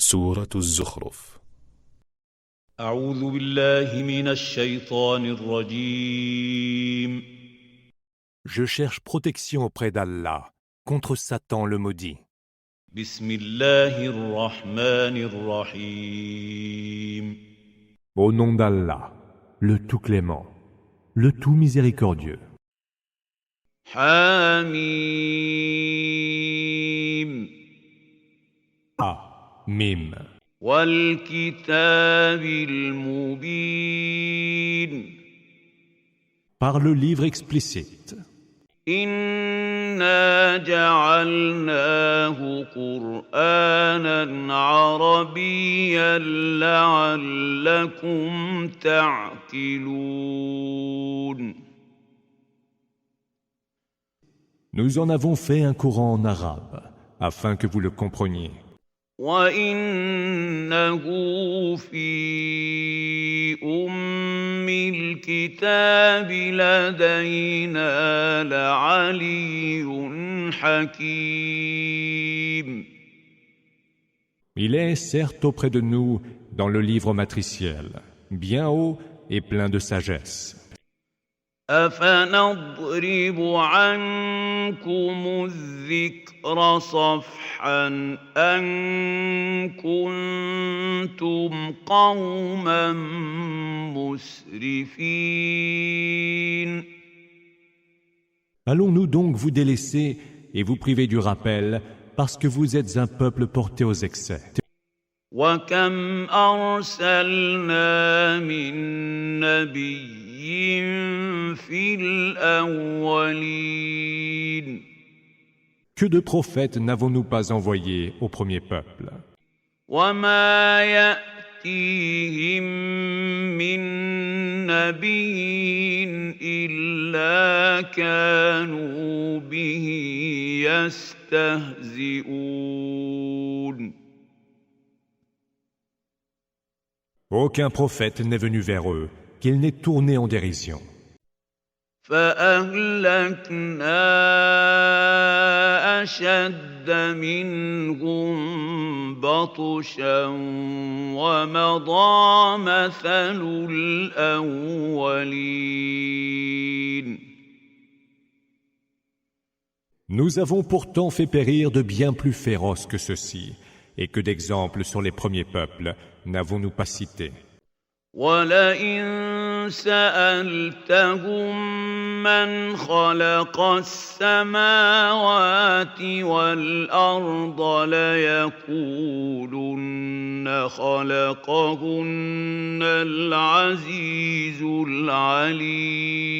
سورة الزخرف. أعوذ بالله من الشيطان الرجيم. Je cherche protection auprès d'Allah contre Satan le maudit. بسم الله الرحمن الرحيم. Au nom d'Allah, le tout clément, le tout miséricordieux. حميم. Mim. والكتاب المبين. Par le livre explicite. إنا جعلناه قرآنا عربيا لعلكم تعقلون. Nous en avons fait un Coran en arabe, afin que vous le compreniez. وَإِنَّهُ فِي أُمِّ الْكِتَابِ لَدَيْنَا لَعَلِيٌّ حَكِيمٌ. Il est certes auprès de nous dans le livre matriciel, bien haut et plein de sagesse. أَفَنَضْرِبُ عَنكُمُ الذِّكْرَ صَفْحًا أَن كُنتُمْ قَوْمًا مُسْرِفِينَ. Allons-nous donc vous délaisser et vous priver du rappel parce que vous êtes un peuple porté aux excès. وَكَمْ أَرْسَلْنَا مِن نَّبِيٍّ فِي الْأَوَّلِينَ. Que de prophètes n'avons-nous pas envoyés au premier peuple? وَمَا يَأْتِيهِم مِّن نَّبِيٍّ إِلَّا كَانُوا بِهِ يَسْتَهْزِئُونَ. Aucun prophète n'est venu vers eux, qu'il n'ait tourné en dérision. فَأَهْلَكْنَا أَشَدَّ مِنْهُم بَطْشًا وَمَضَىٰ مَثَلُ الْأَوَّلِينَ. Nous avons pourtant fait périr de bien plus féroces que ceux-ci, et que d'exemples sur les premiers peuples n'avons-nous pas cités. وَلَئِن سَأَلْتَهُم مَّنْ خَلَقَ السَّمَاوَاتِ وَالْأَرْضَ لَيَقُولُنَّ خَلَقَهُنَّ الْعَزِيزُ الْعَلِيمُ.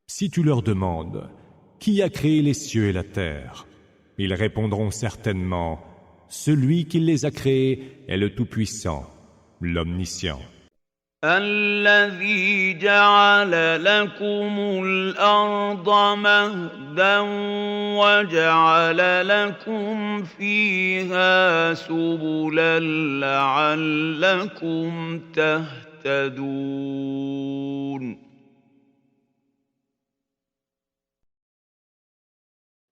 Si tu leur demandes, qui a créé les cieux et la terre? Ils répondront certainement, celui qui les a créés est le Tout-Puissant, l'Omniscient. الذي جعل لكم الأرض مهدا وجعل لكم فيها سبلا لعلكم تهتدون.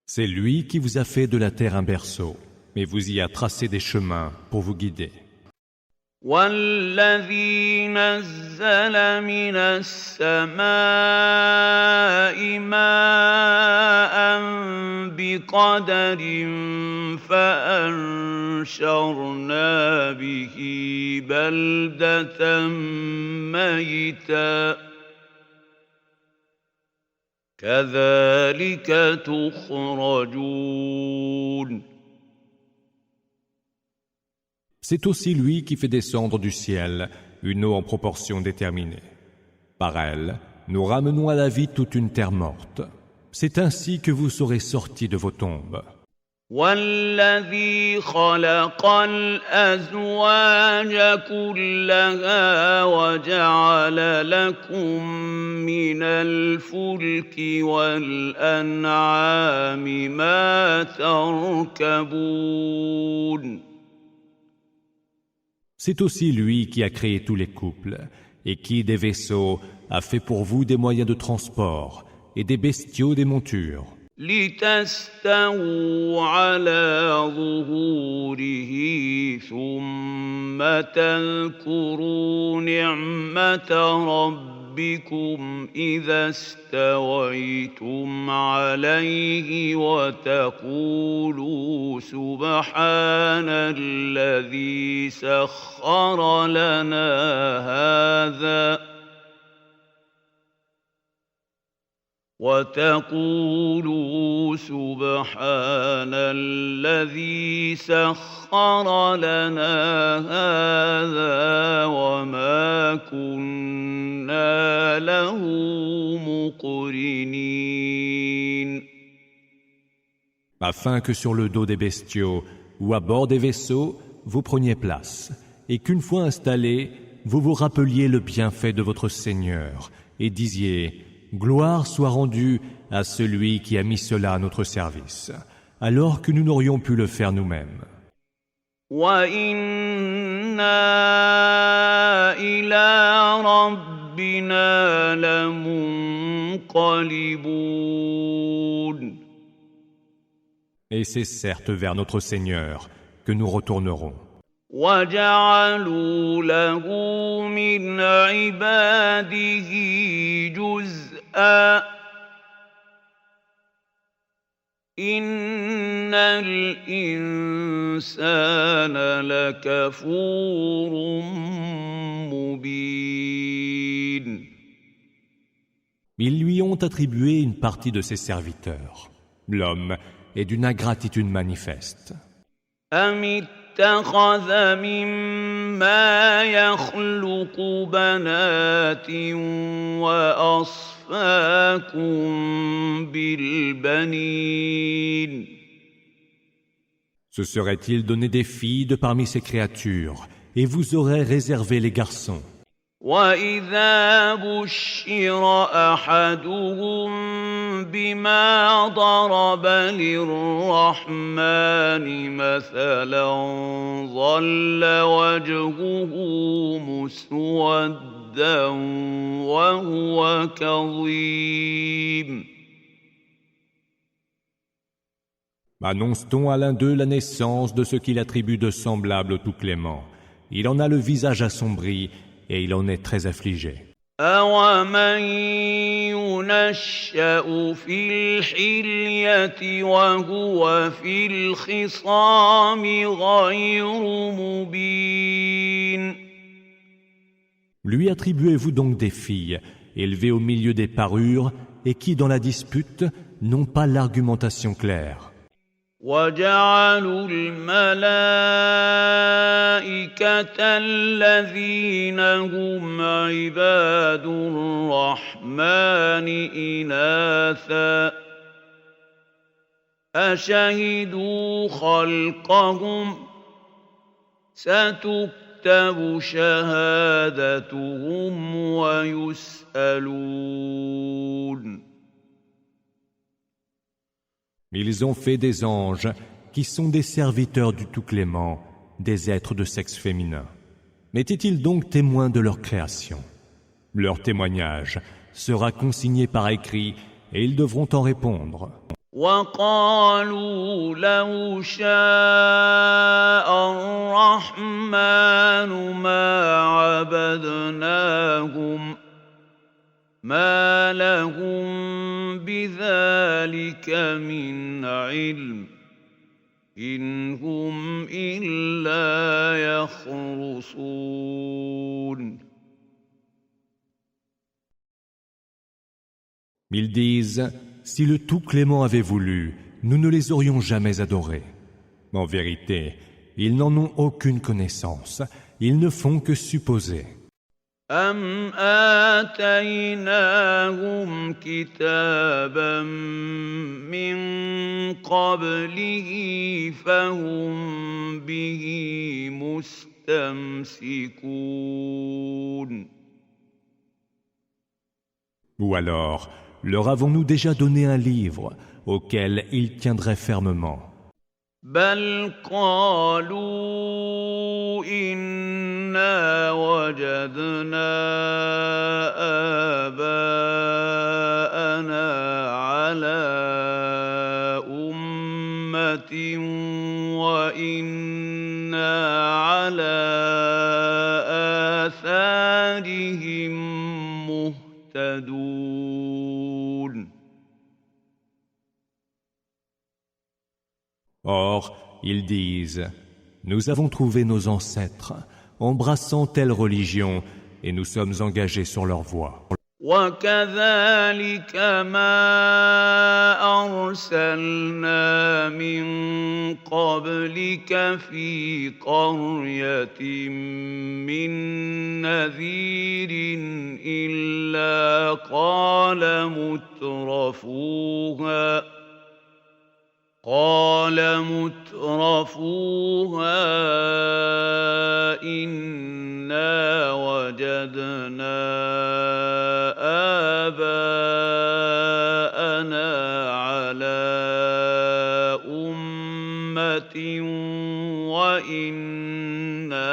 C'est lui qui vous a fait de la terre un berceau, mais vous y a tracé des chemins pour vous guider. وَالَّذِي نَزَّلَ مِنَ السَّمَاءِ مَاءً بِقَدَرٍ فَأَنشَرْنَا بِهِ بَلْدَةً مَّيْتًا كَذَلِكَ تُخْرَجُونَ. C'est aussi lui qui fait descendre du ciel une eau en proportion déterminée. Par elle, nous ramenons à la vie toute une terre morte. C'est ainsi que vous serez sortis de vos tombes. وَالَّذِي خَلَقَ الْأَزْوَاجَ كُلَّهَا وَجَعَلَ لَكُم مِّنَ الْفُلْكِ وَالْأَنْعَامِ مَا تَرْكَبُونَ. C'est aussi lui qui a créé tous les couples et qui, des vaisseaux, a fait pour vous des moyens de transport et des bestiaux des montures. لتستووا على ظهوره ثم تذكروا نعمة ربكم إذا استويتم عليه وتقولوا سبحان الذي سخر لنا هذا وتقولوا سبحان الذي سخر لنا هذا وما كنا له مقرنين. Afin que sur le dos des bestiaux ou à bord des vaisseaux, vous preniez place, et qu'une fois installés, vous vous rappeliez le bienfait de votre Seigneur, et disiez « Gloire soit rendue à celui qui a mis cela à notre service, alors que nous n'aurions pu le faire nous-mêmes. » وَإِنَّا إِلَىٰ رَبِّنَا لَمُنقَلِبُونَ. Et c'est certes vers notre Seigneur que nous retournerons. وَجَعَلُوا لَهُ مِنْ عِبَادِهِ جُزْءًا إِنَّ الْإِنسَانَ لَكَفُورٌ مُّبِينٌ. Ils lui ont attribué une partie de ses serviteurs. L'homme est d'une ingratitude manifeste. اتخذ مما يخلق بنات وأصفاكم بالبنين. Se serait-il donné des filles de parmi ses créatures, et vous aurez réservé les garçons? وَإِذَا بُشِّرَ أَحَدُهُم بِمَا ضَرَبَ لِلرَّحْمَنِ مَثَلًا ظَلَّ وَجْهُهُ مُسْوَدًّا وَهُوَ كَظِيمٌ. Annonce-t-on à l'un d'eux la naissance de ce qu'il attribue de semblable au Tout-Clément? Il en a le visage assombri, et il en est très affligé. أَوَمَن يُنَشَّأُ فِي الْحِلْيَةِ وَهُوَ فِي الْخِصَامِ غَيْرُ مُبِينٍ. Lui attribuez-vous donc des filles, élevées au milieu des parures, et qui, dans la dispute, n'ont pas l'argumentation claire? وَجَعَلُوا الْمَلَائِكَةَ الَّذِينَ هُمْ عِبَادُ الرَّحْمَنِ إِنَاثًا أَشَهِدُوا خَلْقَهُمْ سَتُكْتَبُ شَهَادَتُهُمْ وَيُسْأَلُونَ. Ils ont fait des anges qui sont des serviteurs du Tout-Clément, des êtres de sexe féminin. Étaient-ils donc témoins de leur création? Leur témoignage sera consigné par écrit et ils devront en répondre. وَقَالُوا لَوْ شَاءَ الرَّحْمَنُ مَا عَبَدْنَاهُمْ مَا لَهُم بِذَلِكَ مِنْ عِلْمٍ إِنْ هُمْ إِلَّا يَخْرُصُونَ. Ils disent, si le Tout-Clément avait voulu, nous ne les aurions jamais adorés. En vérité, ils n'en ont aucune connaissance, ils ne font que supposer. أَمْ آتَيْنَاهُمْ كِتَابًا مِّن قَبْلِهِ فَهُمْ بِهِ مُسْتَمْسِكُونَ. Ou alors, leur avons-nous déjà donné un livre auquel ils tiendraient fermement? بَلْ قَالُوا إِنَّا وَجَدْنَا آبَاءَنَا عَلَىٰ وإنا على آثارهم مهتدون. Or, ils disent, nous avons trouvé nos ancêtres, embrassant telle religion, et nous sommes engagés sur leur voie. وكذلك ما أرسلنا من قبلك في قرية من نذير إلا قال مترفوها إنا وجدنا آباءنا على أمة وإنا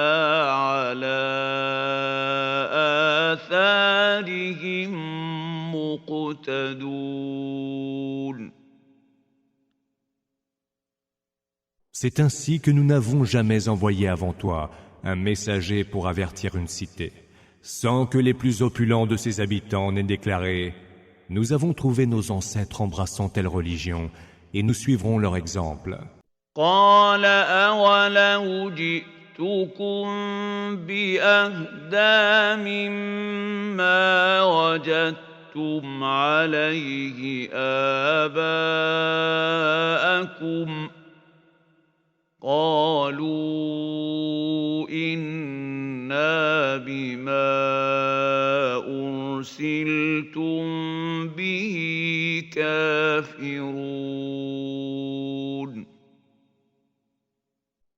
على آثارهم مقتدون. C'est ainsi que nous n'avons jamais envoyé avant toi un messager pour avertir une cité, sans que les plus opulents de ses habitants n'aient déclaré « Nous avons trouvé nos ancêtres embrassant telle religion, et nous suivrons leur exemple. » قال أولو جئتكم بأهدى مما وجدتم عليه آباءكم قالوا إنا بما أرسلتم به كافرون.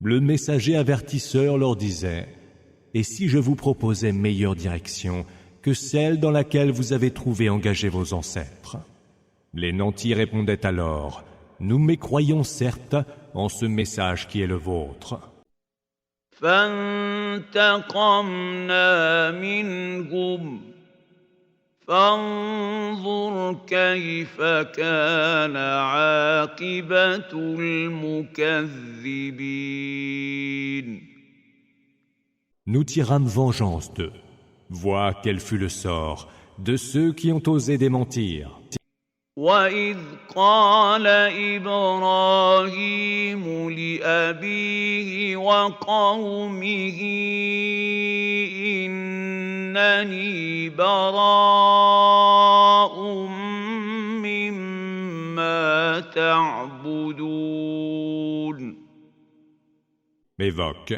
Le messager avertisseur leur disait « Et si je vous proposais meilleure direction que celle dans laquelle vous avez trouvé engagés vos ancêtres ?» Les nantis répondaient alors « Nous mécroyons certes en ce message qui est le vôtre. » فانتقمنا منهم فانظر كيف كان عاقبة المكذبين. Nous tirâmes vengeance d'eux. Vois quel fut le sort de ceux qui ont osé démentir. وَإِذْ قَالَ إِبْرَاهِيمُ لِأَبِيهِ وَقَوْمِهِ إِنَّنِي بَرَاءٌ مِّمَّا تَعْبُدُونَ. Évoque,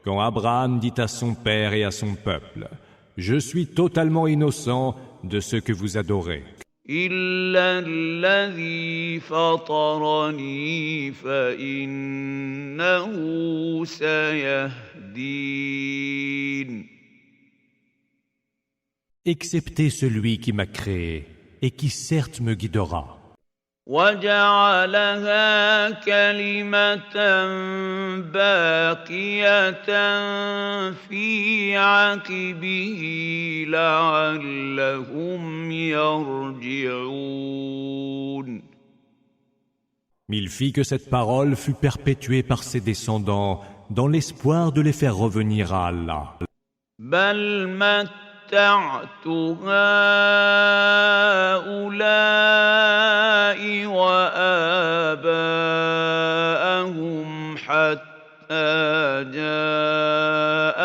quand Abraham dit à son père et à son peuple, « Je suis totalement innocent de ce que vous adorez. » إِلَّا الَّذِي فَطَرَنِي فَإِنَّهُ سَيَهْدِينِ. Excepté celui qui m'a créé et qui certes me guidera. وَجَعَلَهَا كَلِمَةً بَاقِيَةً فِي عَقِبِهِ لَعَلَّهُمْ يَرْجِعُونَ. Il fit que cette parole fut perpétuée par ses descendants dans l'espoir de les faire revenir à Allah. بَلْ مَتَّعْتُ هَؤُلَاءِ وَآبَاءَهُمْ حَتَّى جَاءَهُمُ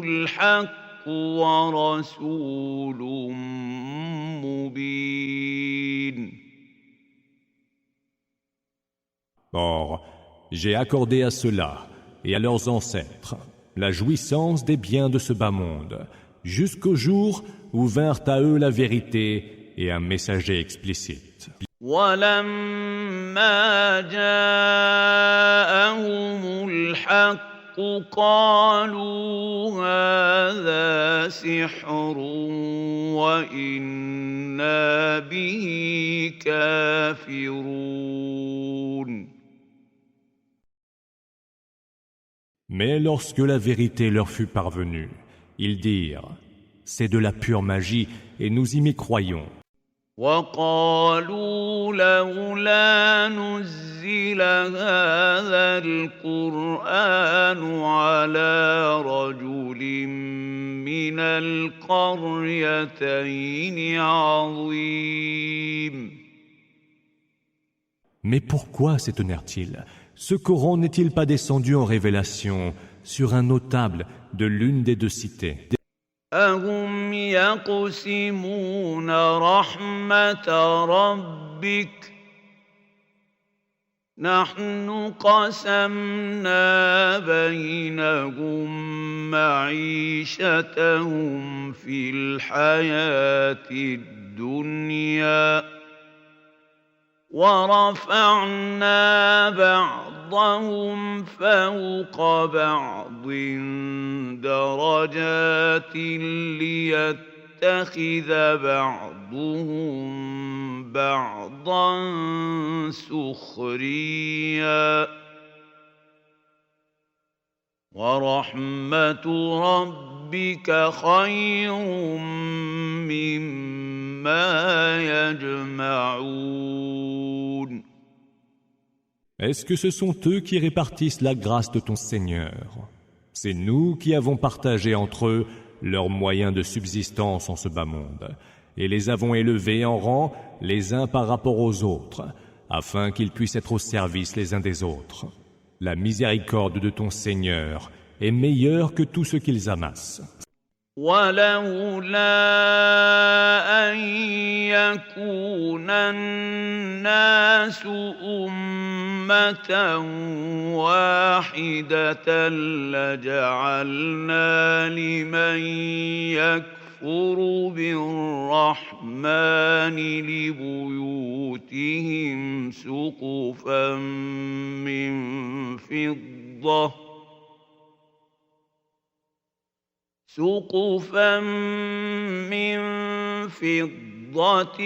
الْحَقُّ وَرَسُولٌ مُّبِينٌ. Or, j'ai accordé à ceux-là et à leurs ancêtres la jouissance des biens de ce bas monde, jusqu'au jour où vinrent à eux la vérité et un messager explicite. وَلَمَّا جَاءَهُمُ الْحَقُّ قَالُوا هَذَا سِحْرٌ وَإِنَّا بِهِ كَافِرُونَ. Mais lorsque la vérité leur fut parvenue, ils dirent « C'est de la pure magie et nous y mécroyons. » وقالوا لولا نزل هذا القرآن على رجل من القريتين عظيم. Mais pourquoi s'étonnèrent-ils? Ce Coran n'est-il pas descendu en révélation sur un notable de l'une des deux cités? أهم يقسمون رحمة ربك نحن قسمنا بينهم معيشتهم في الحياة الدنيا ورفعنا بعضهم فوق بعض درجات ليتخذ بعضهم بعضا سخريا ورحمة ربك خير مما يجمعون. Est-ce que ce sont eux qui répartissent la grâce de ton Seigneur? C'est nous qui avons partagé entre eux leurs moyens de subsistance en ce bas monde, et les avons élevés en rang les uns par rapport aux autres, afin qu'ils puissent être au service les uns des autres. La miséricorde de ton Seigneur est meilleure que tout ce qu'ils amassent. ولولا أن يكون الناس أمة واحدة لجعلنا لمن يكفر بالرحمن لبيوتهم سقفا من فضة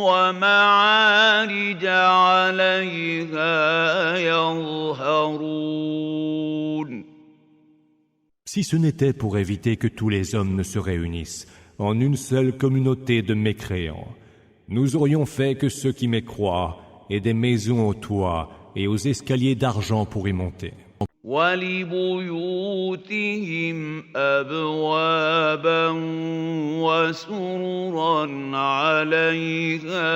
ومعارج عليها يظهرون. Si ce n'était pour éviter que tous les hommes ne se réunissent en une seule communauté de mécréants, nous aurions fait que ceux qui mécroient aient des maisons aux toits et aux escaliers d'argent pour y monter. وَلِبُيُوتِهِمْ أَبْوَابًا وَسُرُرًا عَلَيْهَا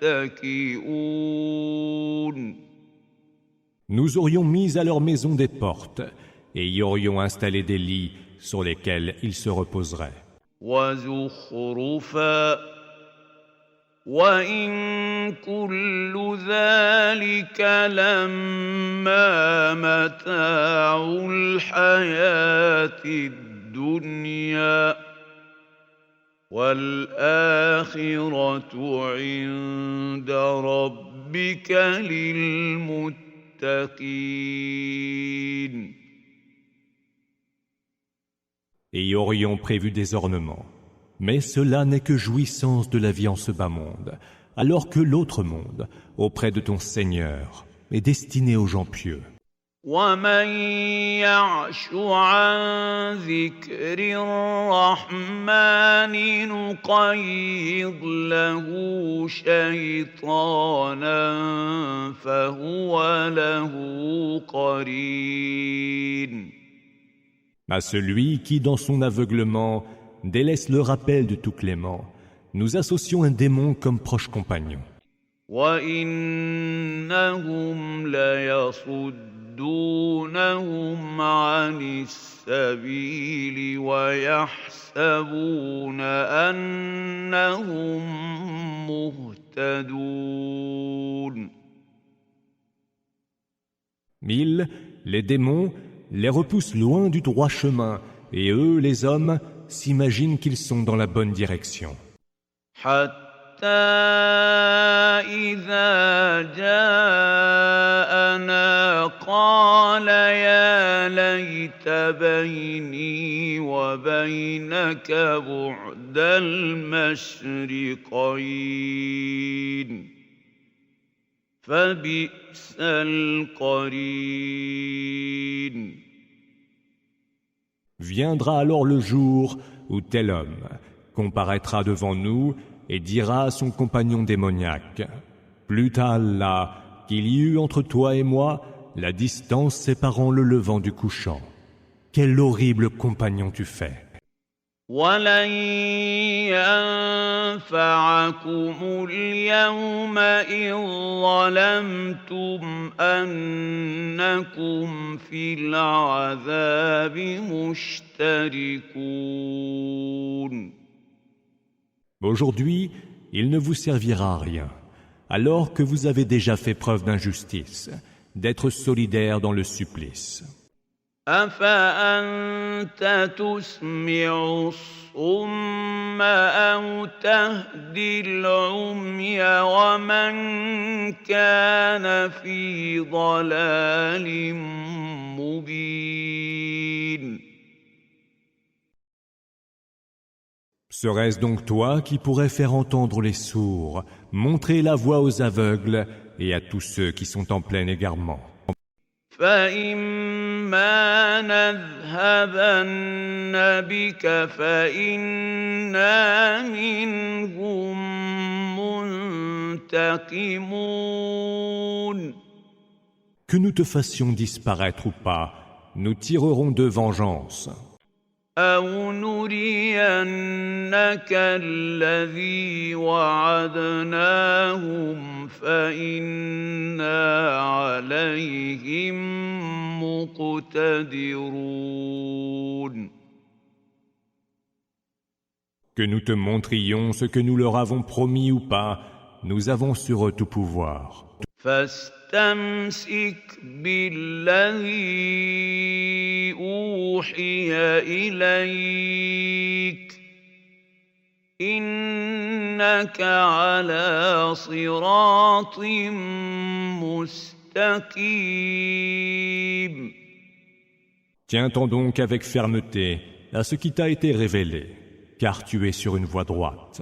يَتَّكِئُونَ. Nous aurions mis à leur maison des portes et y aurions installé des lits sur lesquels ils se reposeraient. وَزُخْرُفًا وَإِن كُلُّ ذَلِكَ لَمَّا مَتَاعُ الْحَيَاةِ الدُّنْيَا وَالْآخِرَةُ عِندَ رَبِّكَ لِلْمُتَّقِينَ. Et y aurions prévu des ornements. Mais cela n'est que jouissance de la vie en ce bas monde, alors que l'autre monde, auprès de ton Seigneur, est destiné aux gens pieux. وَمَن يَعْشُ عَن ذِكْرِ الرَّحْمَنِ نُقَيِّضْ لَهُ شَيْطَانًا فَهُوَ لَهُ قَرِينٌ. À celui qui, dans son aveuglement, délaisse le rappel de tout clément, nous associons un démon comme proche compagnon. وَإِنَّهُمْ لَيَصُدُّونَهُمْ عَنِ السَّبِيلِ وَيَحْسَبُونَ أَنَّهُمْ مُهْتَدُونَ. Ils, les démons, les repoussent loin du droit chemin, et eux, les hommes, s'imaginent qu'ils sont dans la bonne direction. حتى إذا جاءنا قال يا ليت بيني وبينك بعد المشرقين فبئس القرين. Viendra alors le jour où tel homme, comparaîtra devant nous et dira à son compagnon démoniaque: Plût à Allah qu'il y eût entre toi et moi la distance séparant le levant du couchant. Quel horrible compagnon tu fais! وَلَن يَنفَعَكُمُ الْيَوْمَ إِذ ظَّلَمْتُمْ أَنَّكُمْ فِي الْعَذَابِ مُشْتَرِكُونَ. Aujourd'hui, il ne vous servira à rien, alors que vous avez déjà fait preuve d'injustice, d'être solidaire dans le supplice. أَفَأَنْتَ تُسْمِعُ الصُّمَّ أَوْ تَهْدِي الْعُمْيَ وَمَنْ كَانَ فِي ضَلَالٍ مُبِينٍ. Serait-ce donc toi qui pourrais faire entendre les sourds, montrer la voie aux aveugles et à tous ceux qui sont en plein égarement? فَإِمَّا نَذْهَبَنَّ بِكَ فَإِنَّا مِنْهُمْ مُنْتَقِمُونَ. Que nous te fassions disparaître ou pas, nous tirerons de vengeance. أَوْ نُرِيَنَّكَ الَّذِي وَعَدْنَاهُمْ فَإِنَّا عَلَيْهِمْ مُقْتَدِرُونَ. Que nous te montrions ce que nous leur avons promis ou pas, nous avons sur eux tout pouvoir. فاستمسك بالذي أوحي إليك إنك على صراط مستقيم. Tiens-toi donc avec fermeté à ce qui t'a été révélé, car tu es sur une voie droite.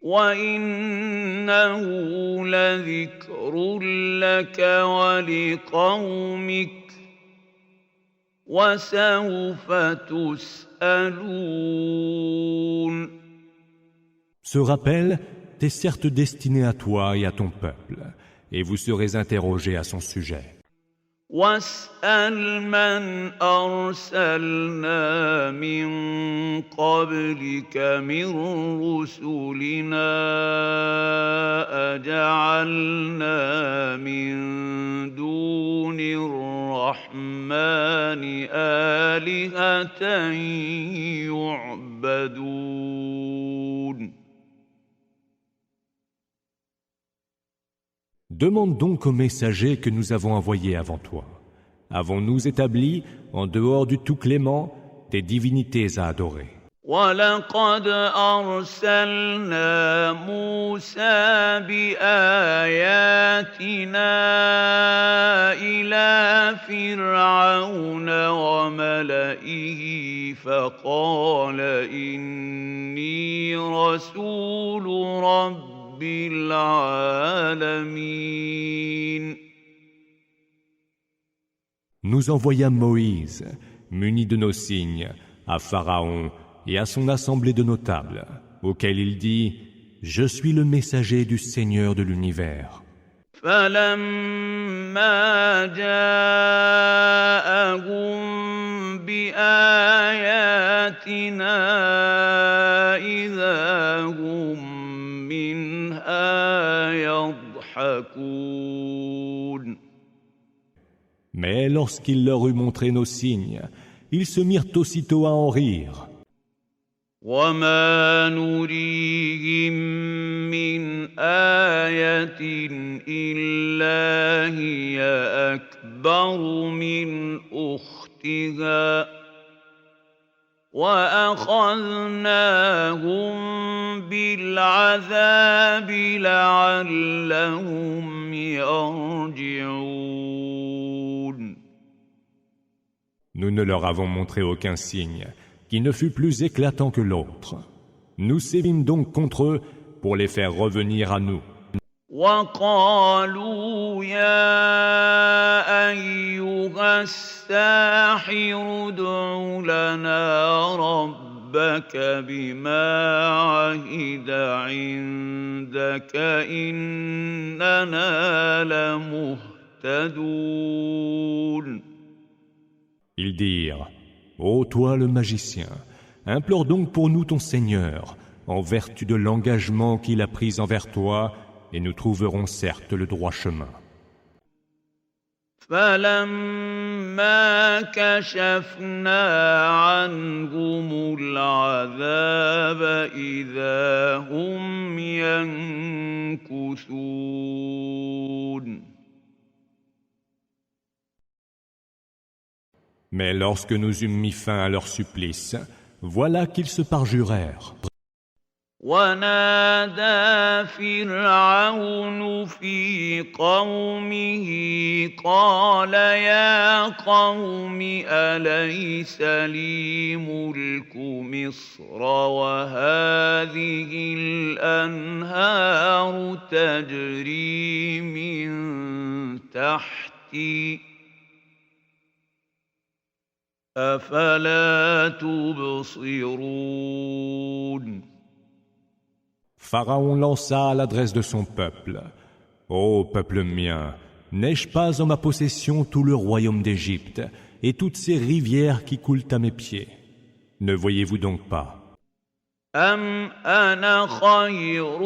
وَإِنَّهُ لَذِكْرٌ لَكَ وَلِقَوْمِكَ وَسَوْفَ تُسْأَلُونَ. Ce rappel t'est certes destiné à toi et à ton peuple, et vous serez interrogés à son sujet. وَاسْأَلْ مَنْ أَرْسَلْنَا مِنْ قَبْلِكَ مِنْ رُسُلِنَا أَجَعَلْنَا مِنْ دُونِ الرَّحْمَنِ آلِهَةً يُعْبَدُونَ. Demande donc aux messagers que nous avons envoyés avant toi. Avons-nous établi, en dehors du tout-clément, des divinités à adorer? وَلَقَدْ أَرْسَلْنَا مُوسَىٰ بِآيَاتِنَا إِلَىٰ فِرْعَوْنَ وَمَلَئِهِ فَقَالَ إِنِّي رَسُولُ رَبِّ الْعَالَمِينَ. Nous envoyâmes Moïse, muni de nos signes, à Pharaon et à son assemblée de notables, auquel il dit: Je suis le messager du Seigneur de l'univers. فَلَمَّا جَاءَهُم بِآيَاتِنَا إِذَا هُم مِّنْهَا يَضْحَكُونَ. Mais lorsqu'il leur eut montré nos signes, ils se mirent aussitôt à en rire. وَمَا نُرِيهِم مِّنْ آيَةٍ إِلَّا هِيَ أَكْبَرُ مِنْ أُخْتِهَا وَأَخَذْنَاهُم بِالْعَذَابِ لَعَلَّهُمْ يَرْجِعُونَ. Nous ne leur avons montré aucun signe qui ne fût plus éclatant que l'autre. Nous sévîmes donc contre eux pour les faire revenir à nous. وَقَالُوا يَا أَيُّهَ السَّاحِرُ ادْعُ لَنَا رَبَّكَ ربك بما عهد عندك إننا لمهتدون. Ils dirent, ô toi le magicien, implore donc pour nous ton Seigneur, en vertu de l'engagement qu'il a pris envers toi, et nous trouverons certes le droit chemin. فلما كشفنا عنهم العذاب إذا هم ينكثون. Mais lorsque nous eûmes mis fin à leur supplice, voilà qu'ils se parjurèrent. ونادى فرعون في قومه قال يا قوم أليس لي ملك مصر وهذه الأنهار تجري من تحتي أفلا تبصرون. Pharaon lança à l'adresse de son peuple. Ô peuple mien, n'ai-je pas en ma possession tout le royaume d'Égypte et toutes ces rivières qui coulent à mes pieds? Ne voyez-vous donc pas? أم أنا خير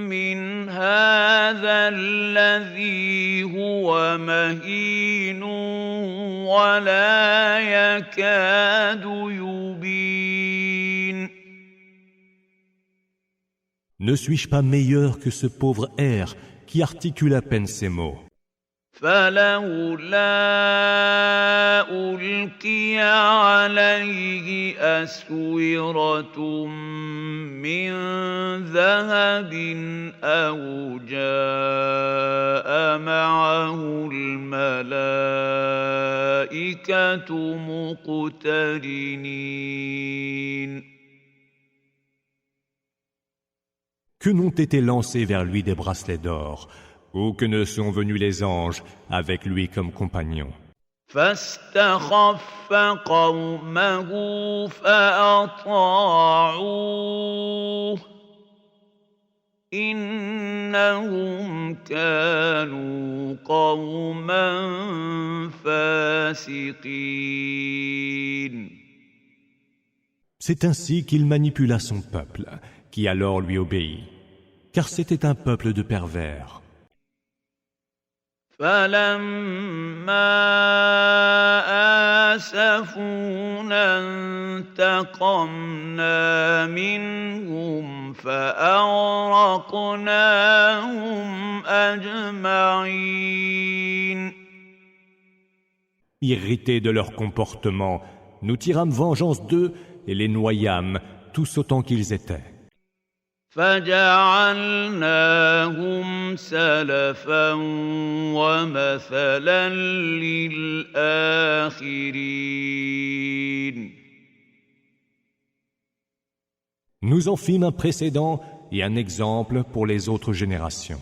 من هذا الذي هو مهين ولا يكاد يبين. Ne suis-je pas meilleur que ce pauvre air qui articule à peine ces mots? فلولا ألقي عليه أسورة من ذهب أو جاء معه الملائكة مقترنين. Que n'ont été lancés vers lui des bracelets d'or, ou que ne sont venus les anges avec lui comme compagnons. فاستخف قومه فأطاعوه إنهم كانوا قوما فاسقين. C'est ainsi qu'il manipula son peuple, qui alors lui obéit, car c'était un peuple de pervers. فلما آسفونا انتقمنا منهم فأغرقناهم أجمعين. Irrités de leur comportement, nous tirâmes vengeance d'eux et les noyâmes, tous autant qu'ils étaient. فجعلناهم سلفا ومثلا للآخرين. Nous en fîmes un précédent et un exemple pour les autres générations.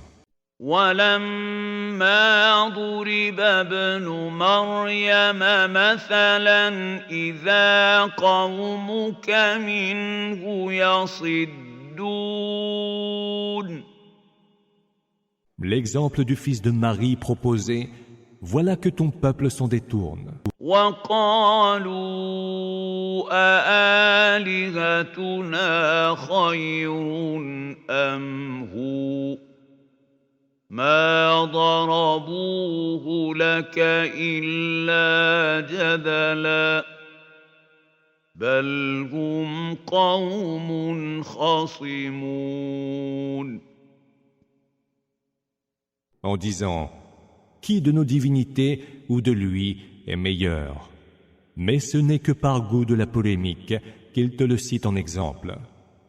ولما ضرب ابن مريم مثلا إذا قومك منه يصدون. L'exemple du fils de Marie proposé, voilà que ton peuple s'en détourne. وقالوا أآلهتنا خير أم هو ما ضربوه لك إلا جدلا بل هم قوم خصمون. En disant, qui de nos divinités ou de lui est meilleur? Mais ce n'est que par goût de la polémique qu'il te le cite en exemple.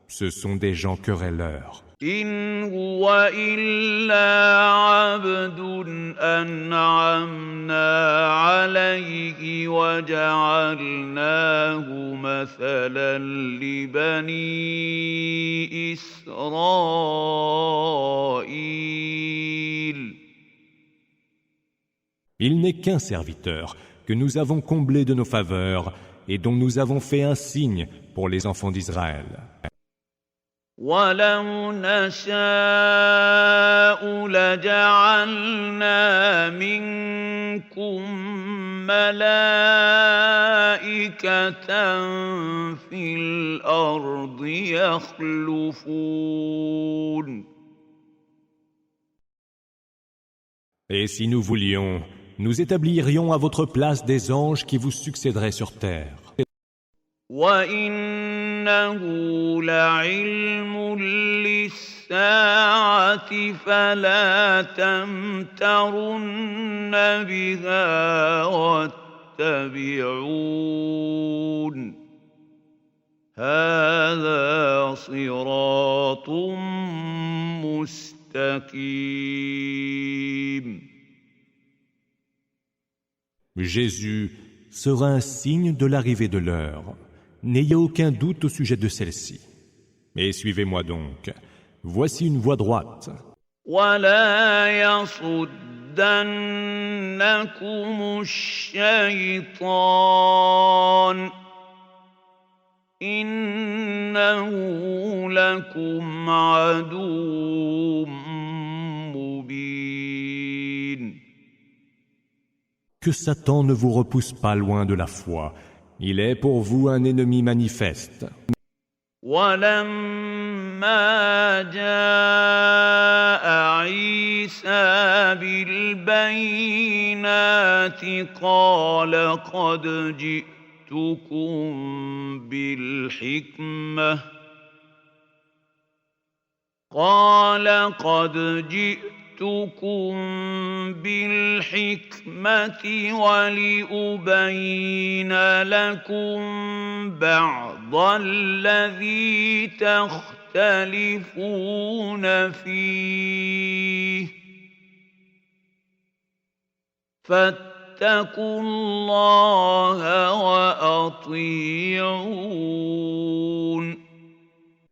Ce sont des gens querelleurs. إن هو إلا عبد أنعمنا عليه وجعلناه مثلا لبني إسرائيل. Il n'est qu'un serviteur que nous avons comblé de nos faveurs et dont nous avons fait un signe pour les enfants d'Israël. وَلَوْ نَشَاءُ لَجَعَلْنَا مِنكُم مَّلَائِكَةً فِي الْأَرْضِ يَخْلُفُونَ Et si nous voulions, nous établirions à votre place des anges qui vous succéderaient sur terre. وَإِنَّهُ لَعِلْمٌ لِّلسَّاعَةِ فَلَا تَمْتَرُنَّ بِهَا وَاتَّبِعُونِ هَٰذَا صِرَاطٌ مُّسْتَقِيمٌ. Jésus sera un signe de l'arrivée de l'heure. N'ayez aucun doute au sujet de celle-ci. Et suivez-moi donc. Voici une voie droite. وَلَا يَصُدَّنَّكُمُ الشَّيْطَانُ إِنَّهُ لَكُمْ عَدُوٌّ مُّبِينٌ. Que Satan ne vous repousse pas loin de la foi. Il est pour vous un ennemi manifeste. وَلَمَّا جَاءَ عِيسَىٰ بِالْبَيِّنَاتِ قَالَ قَدْ جِئْتُكُم بِالْحِكْمَةِ وَلِأُبَيِّنَ لَكُم بَعْضَ الَّذِي تَخْتَلِفُونَ فِيهِ فَاتَّقُوا اللَّهَ وَأَطِيعُونِ.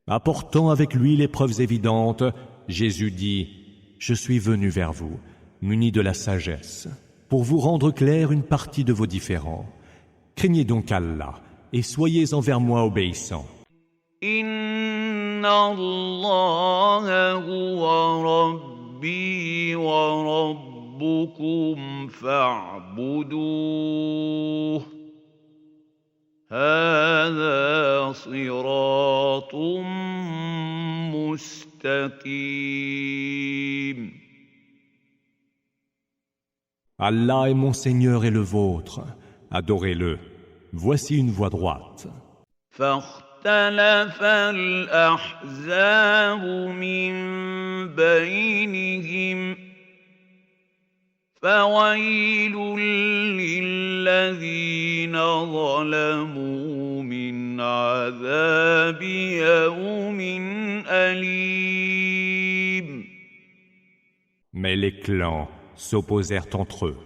Apportant avec lui les preuves évidentes, Jésus dit : Je suis venu vers vous, muni de la sagesse, pour vous rendre clair une partie de vos différends. Craignez donc Allah et soyez envers moi obéissants. Inna Allah huwa Rabbi wa Rabbukum fa'buduh. Hadha siratun mustaqim. Allah est mon Seigneur et le vôtre. Adorez-le. Voici une voie droite. فاختلف الأحزاب من بينهم فويل للذين ظلموا من عذاب يوم أليم. Mais les clans s'opposèrent entre eux.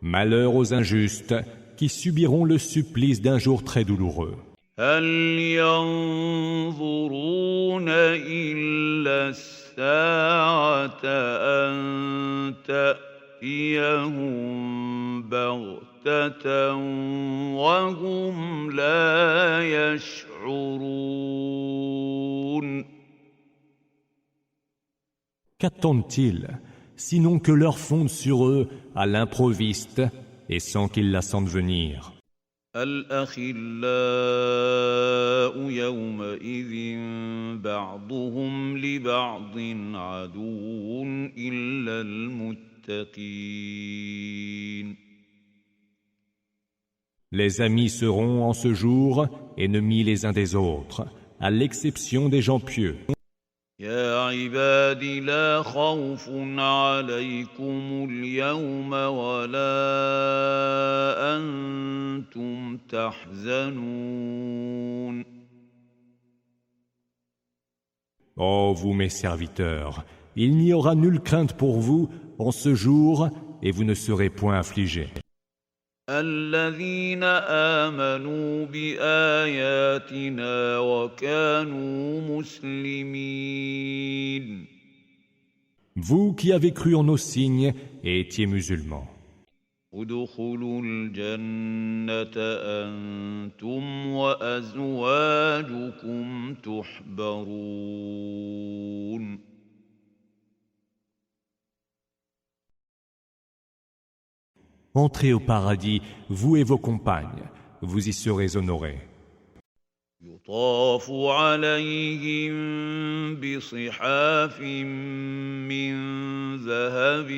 Malheur aux injustes qui subiront le supplice d'un jour très douloureux. هل ينظرون إلا الساعة أن تأتيهم بغتة وهم لا يشعرون. Qu'attendent-ils, sinon que l'heure fonde sur eux à l'improviste et sans qu'ils la sentent venir? الأخلاء يومئذ بعضهم لبعض عدو إلا المتقين. Les amis seront en ce jour ennemis les uns des autres, à l'exception des gens pieux. يا عباد لا خوف عليكم اليوم ولا أنتم تحزنون. Ô vous mes serviteurs, il n'y aura nulle crainte pour vous en ce jour et vous ne serez point affligés. الذين آمنوا بآياتنا وكانوا مسلمين. Vous qui avez cru en nos signes et étiez musulmans. ادخلوا الجنة أنتم وأزواجكم تحبرون Entrez au paradis, vous et vos compagnes, vous y serez honorés. يطاف عليهم بصحاف من ذهب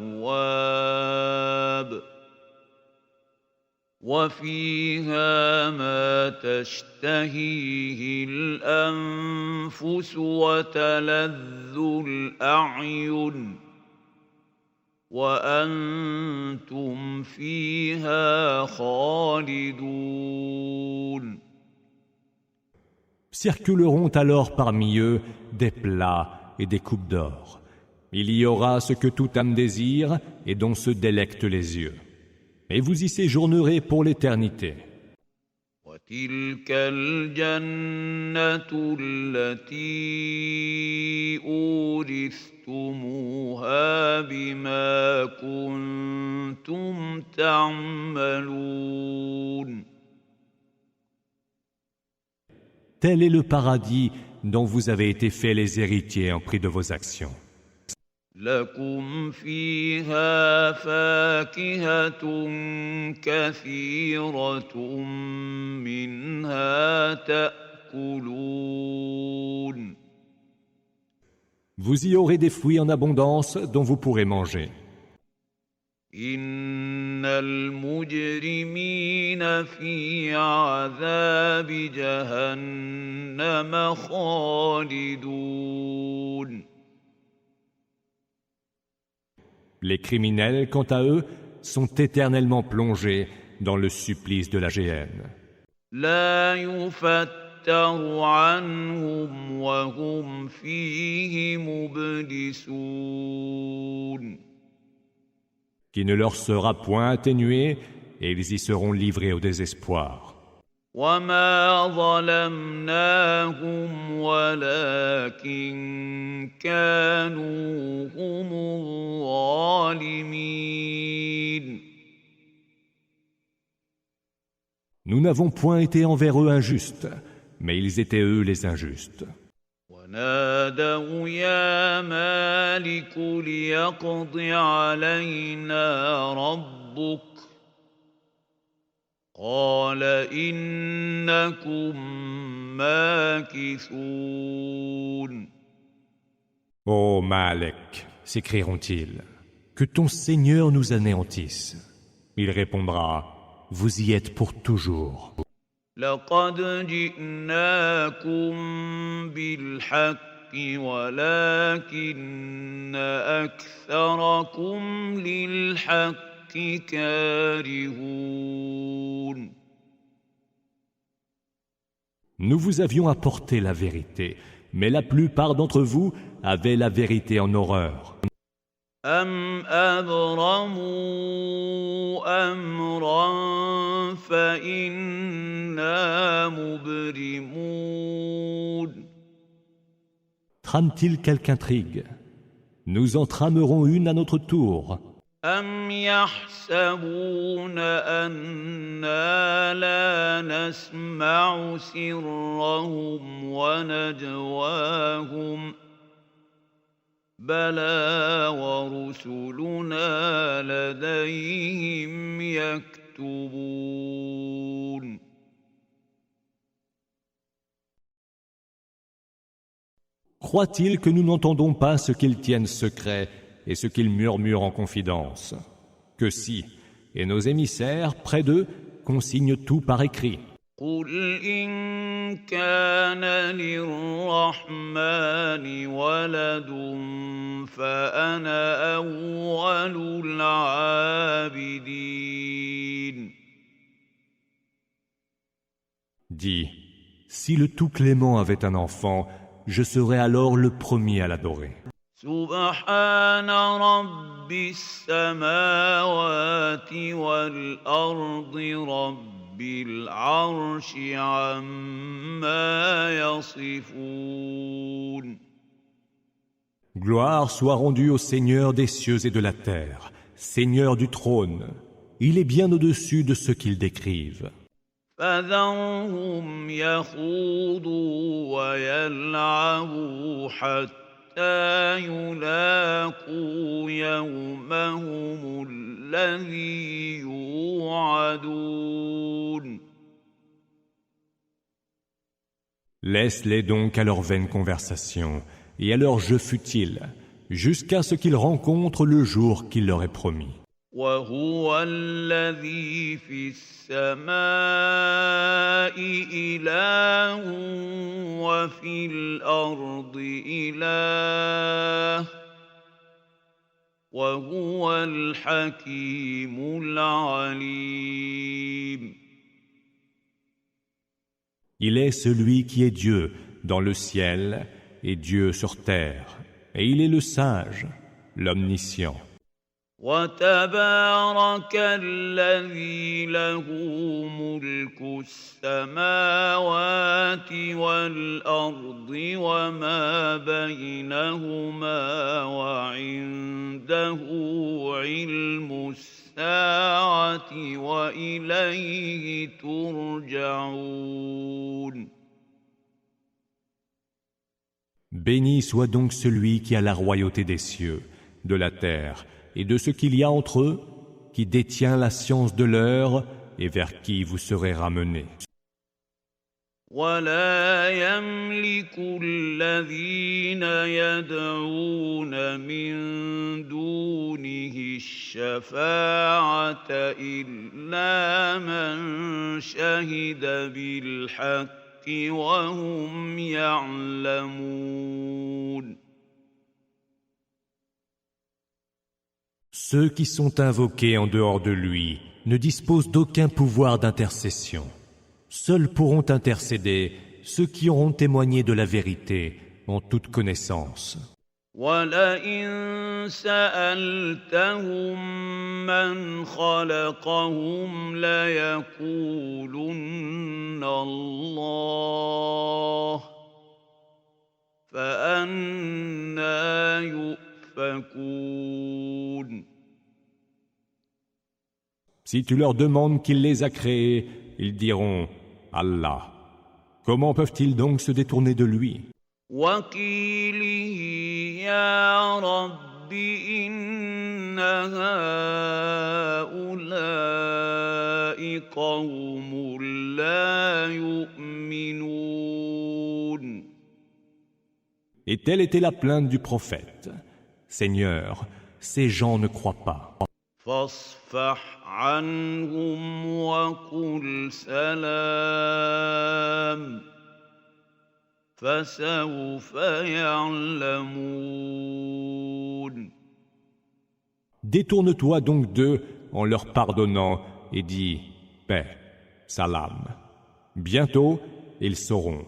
وأكواب وفيها ما تشتهيه الأنفس وتلذ الأعين وأنتم فيها خالدون. Circuleront alors parmi eux des plats et des coupes d'or. Il y aura ce que toute âme désire et dont se délectent les yeux. Et vous y séjournerez pour l'éternité. وتلك الجنة التي أورثتموها بما كنتم تعملون. Tel est le paradis dont vous avez été faits les héritiers en prix de vos actions. لكم فيها فاكهة كثيرة منها تأكلون. Vous y aurez des fruits en abondance dont vous pourrez manger. إن المجرمين في عذاب جهنم خالدون. Les criminels, quant à eux, sont éternellement plongés dans le supplice de la géhenne. لا يفتر عنهم وهم فيه مبلسون. Qui ne leur sera point atténué, et ils y seront livrés au désespoir. وما ظلمناهم ولكن كانوا هم الظالمين. Nous n'avons point été envers eux injustes, mais ils étaient eux les injustes. ونادوا يا مالك ليقض علينا ربك قال إنكم ماكثون. Ô Malek, s'écrieront-ils, que ton Seigneur nous anéantisse. Il répondra, vous y êtes pour toujours. لقد جئناكم بالحق ولكن أكثركم للحق كارهون. Nous vous avions apporté la vérité, mais la plupart d'entre vous avaient la vérité en horreur. أم أبرموا أمرا فإنا مبرمون. Trame-t-il quelque intrigue? Nous en tramerons une à notre tour. أم يحسبون أنا لا نسمع سرهم ونجواهم بلى ورسلنا لديهم يكتبون. Croient-ils que nous n'entendons pas ce qu'ils tiennent secret et ce qu'ils murmurent en confidence? Que si, et nos émissaires, près d'eux, consignent tout par écrit. قل إن كان للرحمن ولد فأنا أول العابدين. Dis, si le Tout-Clément avait un enfant, je serais alors le premier à l'adorer. سبحان رب السماوات والأرض رب العرش عما يصفون. Gloire soit rendue au Seigneur des cieux et de la terre, Seigneur du trône, il est bien au-dessus de ce qu'ils décrivent. فذرهم يخوضوا ويلعبوا حتى يلاقوا يومهم الذي يوعدون. Laisse-les donc à leur vaine conversation et à leur jeu futile, jusqu'à ce qu'ils rencontrent le jour qu'il leur est promis. وهو الذي في السماء إله وفي الأرض إله وهو الحكيم العليم. Il est celui qui est Dieu dans le ciel et Dieu sur terre, et il est le sage, l'omniscient. وتبارك الذي له ملك السماوات والأرض وما بينهما وعنده علم الساعة وإليه ترجعون. Béni soit donc celui qui a la royauté des cieux, de la terre, et de ce qu'il y a entre eux, qui détient la science de l'heure et vers qui vous serez ramenés. ولا يملك الذين يدعون من دونه الشفاعة إلا من شهد بالحق وهم يعلمون. Ceux qui sont invoqués en dehors de lui ne disposent d'aucun pouvoir d'intercession. Seuls pourront intercéder ceux qui auront témoigné de la vérité en toute connaissance. وَلَئِن سَأَلْتَهُم مَّنْ خَلَقَهُمْ لَيَقُولُنَّ اللَّهُ فَأَنَّىٰ يُؤْفَكُونَ. Si tu leur demandes qui les a créés, ils diront « Allah ». Comment peuvent-ils donc se détourner de lui? وَقِيلِهِ يَا رَبِّ إِنَّ هَٰؤُلَاءِ قَوْمٌ لَّا يُؤْمِنُونَ. Et telle était la plainte du prophète. Seigneur, ces gens ne croient pas. فاصفح عنهم وقل سلام فسوف يعلمون. Détourne-toi donc d'eux en leur pardonnant et dis paix, salam. Bientôt, ils sauront.